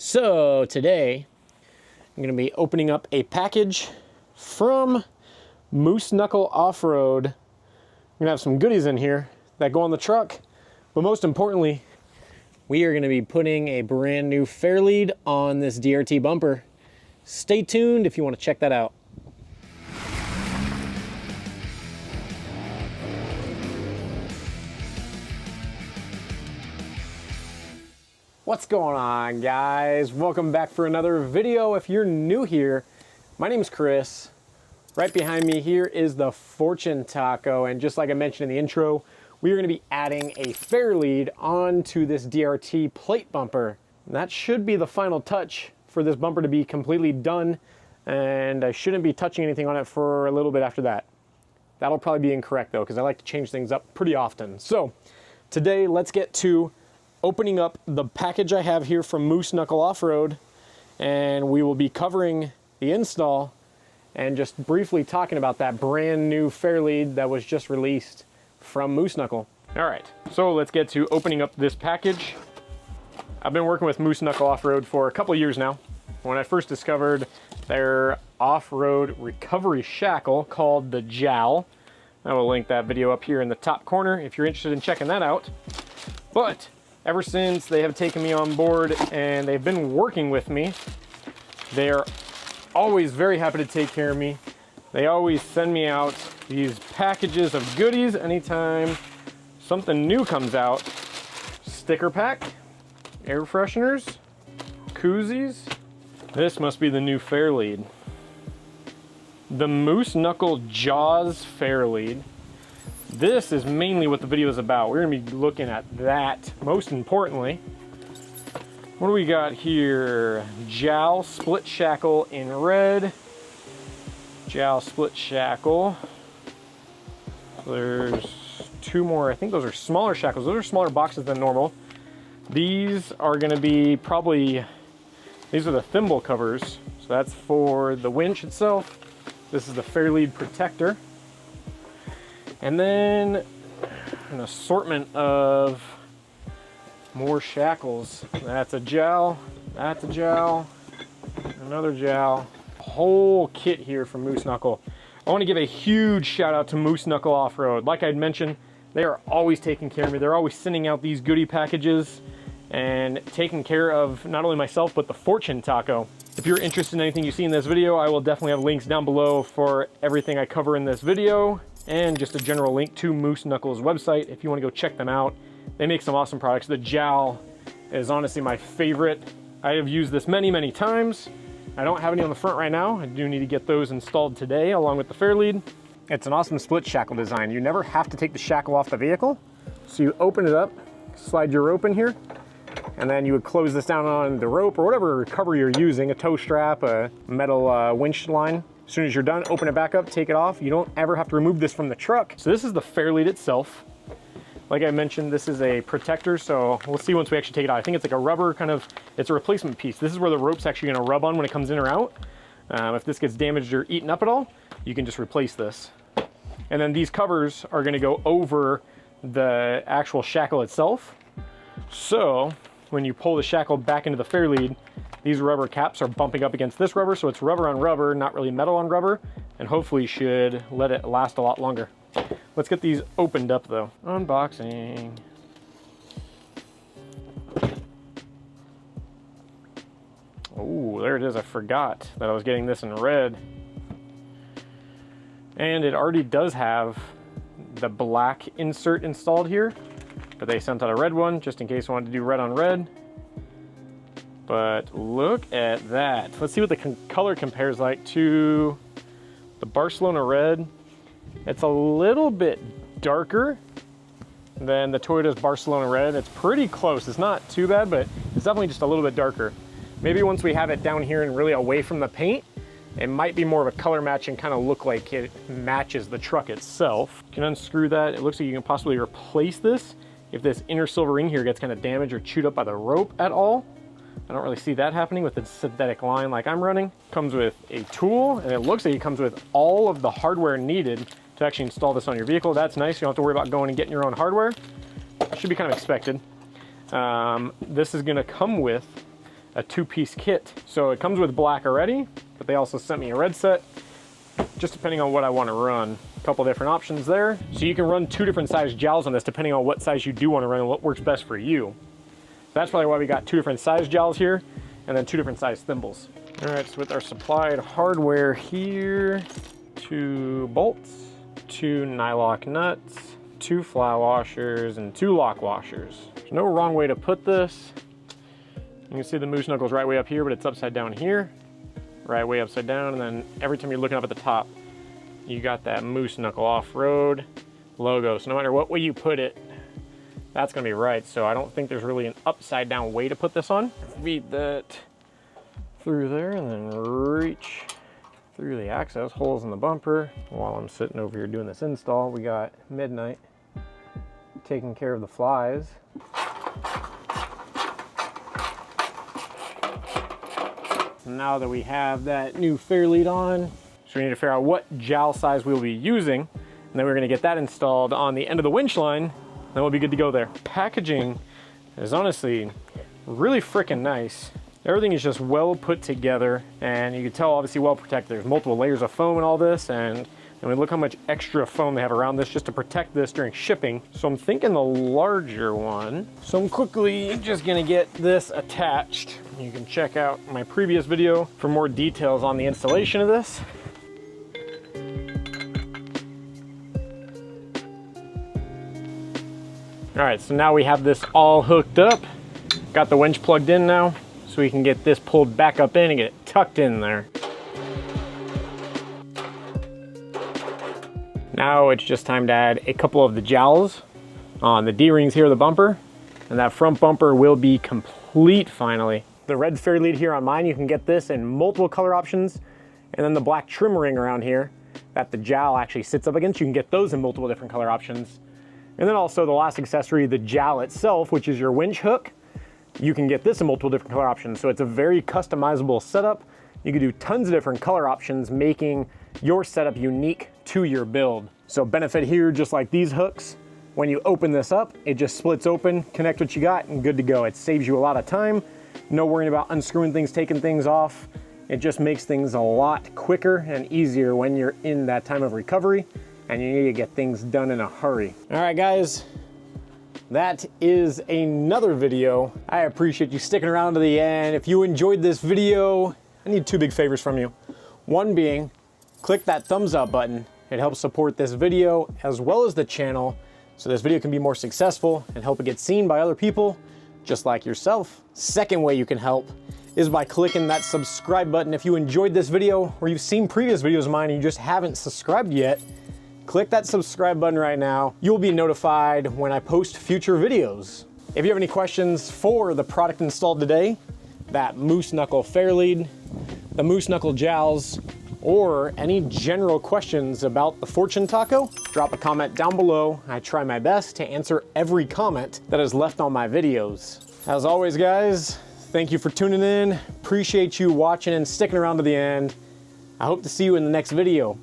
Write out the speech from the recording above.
So today I'm going to be opening up a package from Moose Knuckle Off-Road. I'm going to have some goodies in here that go on the truck, but most importantly, we are going to be putting a brand new fairlead on this DRT bumper. Stay tuned if you want to check that out. What's going on, guys? Welcome back for another video. If you're new here, my name is Chris. Right behind me here is the Fortune Taco, and just like I mentioned in the intro, we are going to be adding a fairlead onto this DRT plate bumper. And that should be the final touch for this bumper to be completely done, and I shouldn't be touching anything on it for a little bit after that. That'll probably be incorrect though, because I like to change things up pretty often. So today, let's get to opening up the package I have here from Moose Knuckle Off-Road, and we will be covering the install and just briefly talking about that brand new fairlead that was just released from Moose Knuckle. All right, so let's get to opening up this package. I've been working with Moose Knuckle Off-Road for a couple of years now. When I first discovered their off-road recovery shackle called the Jowl, I will link that video up here in the top corner if you're interested in checking that out. But ever since they have taken me on board and they've been working with me, they're always very happy to take care of me. They always send me out these packages of goodies anytime something new comes out. Sticker pack, air fresheners, koozies. This must be the new fairlead. The Moose Knuckle Jawse fairlead. This is mainly what the video is about. We're gonna be looking at that, most importantly. What do we got here? Jowl split shackle in red. Jowl split shackle. There's two more. I think those are smaller shackles. Those are smaller boxes than normal. These are gonna be probably, these are the thimble covers. So that's for the winch itself. This is the fairlead protector. And then an assortment of more shackles. That's a jowl, that's a jowl, another jowl. Whole kit here from Moose Knuckle. I want to give a huge shout out to Moose Knuckle Off-Road. Like I'd mentioned, they are always taking care of me. They're always sending out these goodie packages and taking care of not only myself, but the Fortune Taco. If you're interested in anything you see in this video, I will definitely have links down below for everything I cover in this video, and just a general link to Moose Knuckle's website if you want to go check them out. They make some awesome products. The Jowl is honestly my favorite. I have used this many times. I don't have any on the front right now. I do need to get those installed today along with the fairlead. It's an awesome split shackle design. You never have to take the shackle off the vehicle. So you open it up, slide your rope in here, and then you would close this down on the rope or whatever recovery you're using, a tow strap, a metal winch line. As soon as you're done, open it back up, take it off. You don't ever have to remove this from the truck. So this is the fairlead itself. Like I mentioned, this is a protector, so we'll see once we actually take it out. I think it's like a rubber kind of, it's a replacement piece. This is where the rope's actually gonna rub on when it comes in or out. If this gets damaged or eaten up at all, you can just replace this. And then these covers are gonna go over the actual shackle itself. So when you pull the shackle back into the fairlead, these rubber caps are bumping up against this rubber, so it's rubber on rubber, not really metal on rubber, and hopefully should let it last a lot longer. Let's get these opened up though. Unboxing. Oh, there it is. I forgot that I was getting this in red. And it already does have the black insert installed here, but they sent out a red one just in case I wanted to do red on red. But look at that. Let's see what the color compares like to the Barcelona red. It's a little bit darker than the Toyota's Barcelona red. It's pretty close. It's not too bad, but it's definitely just a little bit darker. Maybe once we have it down here and really away from the paint, it might be more of a color match and kind of look like it matches the truck itself. You can unscrew that. It looks like you can possibly replace this if this inner silver ring here gets kind of damaged or chewed up by the rope at all. I don't really see that happening with the synthetic line like I'm running. Comes with a tool, and it looks like it comes with all of the hardware needed to actually install this on your vehicle. That's nice. You don't have to worry about going and getting your own hardware. Should be kind of expected. This is going to come with a 2-piece kit. So it comes with black already, but they also sent me a red set, just depending on what I want to run. A couple different options there. So you can run 2 different size jowls on this depending on what size you do want to run and what works best for you. That's probably why we got 2 different size jowls here and then 2 different size thimbles. All right, so with our supplied hardware here, 2 bolts, 2 nylock nuts, 2 fly washers, and 2 lock washers. There's no wrong way to put this. You can see the moose knuckles right way up here, but it's upside down here, right way upside down, and then every time you're looking up at the top, you got that Moose Knuckle Off-Road logo. So no matter what way you put it, that's gonna be right. So I don't think there's really an upside down way to put this on. Feed that through there and then reach through the access holes in the bumper. While I'm sitting over here doing this install, we got Midnight taking care of the flies. Now that we have that new fairlead on, so we need to figure out what jowl size we'll be using, and then we're gonna get that installed on the end of the winch line, then we'll be good to go there. Packaging is honestly really freaking nice. Everything is just well put together, and you can tell obviously well protected. There's multiple layers of foam and all this, and I mean, look how much extra foam they have around this just to protect this during shipping. So I'm thinking the larger one. So I'm quickly just gonna get this attached. You can check out my previous video for more details on the installation of this. All right, so now we have this all hooked up. Got the winch plugged in now, so we can get this pulled back up in and get it tucked in there. Now it's just time to add a couple of the jowls on the D-rings here of the bumper, and that front bumper will be complete finally. The red fairlead here on mine, you can get this in multiple color options, and then the black trim ring around here that the jowl actually sits up against, you can get those in multiple different color options. And then also the last accessory, the jowl itself, which is your winch hook, you can get this in multiple different color options. So it's a very customizable setup. You can do tons of different color options, making your setup unique to your build. So benefit here, just like these hooks, when you open this up, it just splits open, connect what you got, and good to go. It saves you a lot of time. No worrying about unscrewing things, taking things off. It just makes things a lot quicker and easier when you're in that time of recovery and you need to get things done in a hurry. All right, guys, that is another video. I appreciate you sticking around to the end. If you enjoyed this video, I need 2 big favors from you. One being, click that thumbs up button. It helps support this video as well as the channel, so this video can be more successful and help it get seen by other people just like yourself. Second way you can help is by clicking that subscribe button. If you enjoyed this video or you've seen previous videos of mine and you just haven't subscribed yet, click that subscribe button right now. You'll be notified when I post future videos. If you have any questions for the product installed today, that Moose Knuckle fairlead, the Moose Knuckle Jowls, or any general questions about the Fortune Taco, drop a comment down below. I try my best to answer every comment that is left on my videos. As always, guys, thank you for tuning in. Appreciate you watching and sticking around to the end. I hope to see you in the next video.